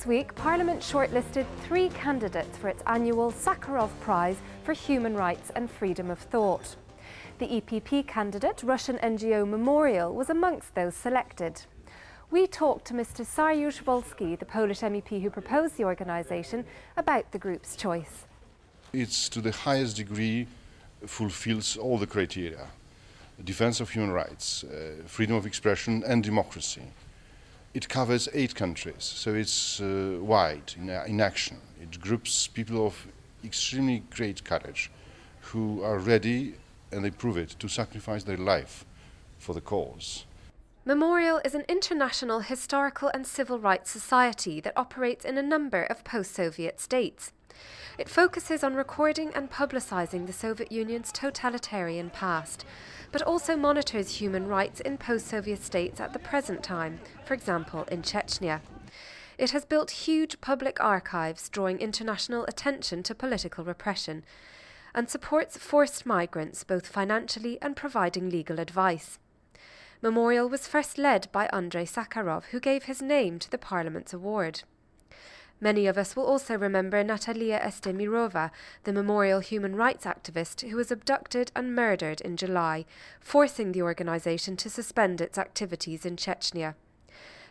This week, Parliament shortlisted 3 candidates for its annual Sakharov Prize for Human Rights and Freedom of Thought. The EPP candidate, Russian NGO MEMORIal, was amongst those selected. We talked to Mr. Saryusz-Wolski, the Polish MEP who proposed the organisation, about the group's choice. It's to the highest degree fulfills all the criteria: defence of human rights, freedom of expression and democracy. It covers 8 countries, so it's wide in action. It groups people of extremely great courage who are ready, and they prove it, to sacrifice their life for the cause. MEMORIal is an international historical and civil rights society that operates in a number of post-Soviet states. It focuses on recording and publicising the Soviet Union's totalitarian past, but also monitors human rights in post-Soviet states at the present time, for example in Chechnya. It has built huge public archives drawing international attention to political repression, and supports forced migrants both financially and providing legal advice. MEMORIal was first led by Andrei Sakharov, who gave his name to the Parliament's award. Many of us will also remember Natalia Estemirova, the MEMORIal human rights activist who was abducted and murdered in July, forcing the organisation to suspend its activities in Chechnya.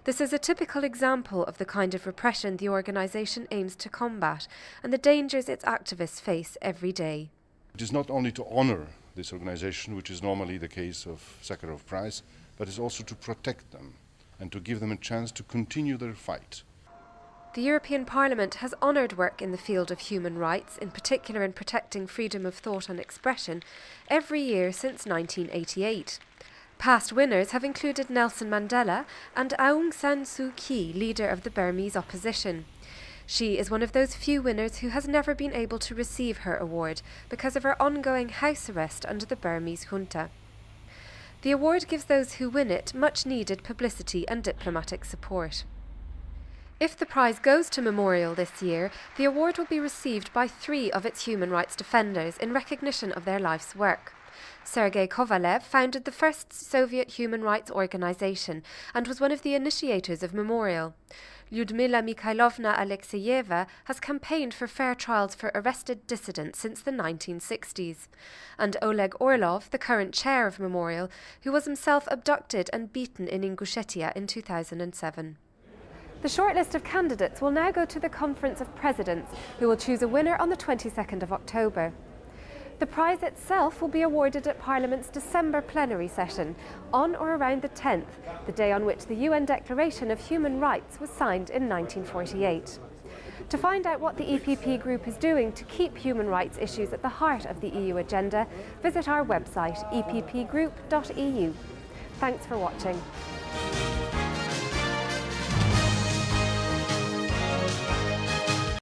This is a typical example of the kind of repression the organisation aims to combat and the dangers its activists face every day. It is not only to honour this organisation, which is normally the case of Sakharov Prize, but it's also to protect them and to give them a chance to continue their fight. The European Parliament has honoured work in the field of human rights, in particular in protecting freedom of thought and expression, every year since 1988. Past winners have included Nelson Mandela and Aung San Suu Kyi, leader of the Burmese opposition. She is one of those few winners who has never been able to receive her award because of her ongoing house arrest under the Burmese junta. The award gives those who win it much needed publicity and diplomatic support. If the prize goes to MEMORIal this year, the award will be received by 3 of its human rights defenders in recognition of their life's work. Sergei Kovalev founded the first Soviet human rights organisation and was one of the initiators of MEMORIal. Lyudmila Mikhailovna Alexeyeva has campaigned for fair trials for arrested dissidents since the 1960s. And Oleg Orlov, the current chair of MEMORIal, who was himself abducted and beaten in Ingushetia in 2007. The shortlist of candidates will now go to the Conference of Presidents, who will choose a winner on the 22nd of October. The prize itself will be awarded at Parliament's December plenary session, on or around the 10th, the day on which the UN Declaration of Human Rights was signed in 1948. To find out what the EPP group is doing to keep human rights issues at the heart of the EU agenda, visit our website eppgroup.eu. Thanks for watching.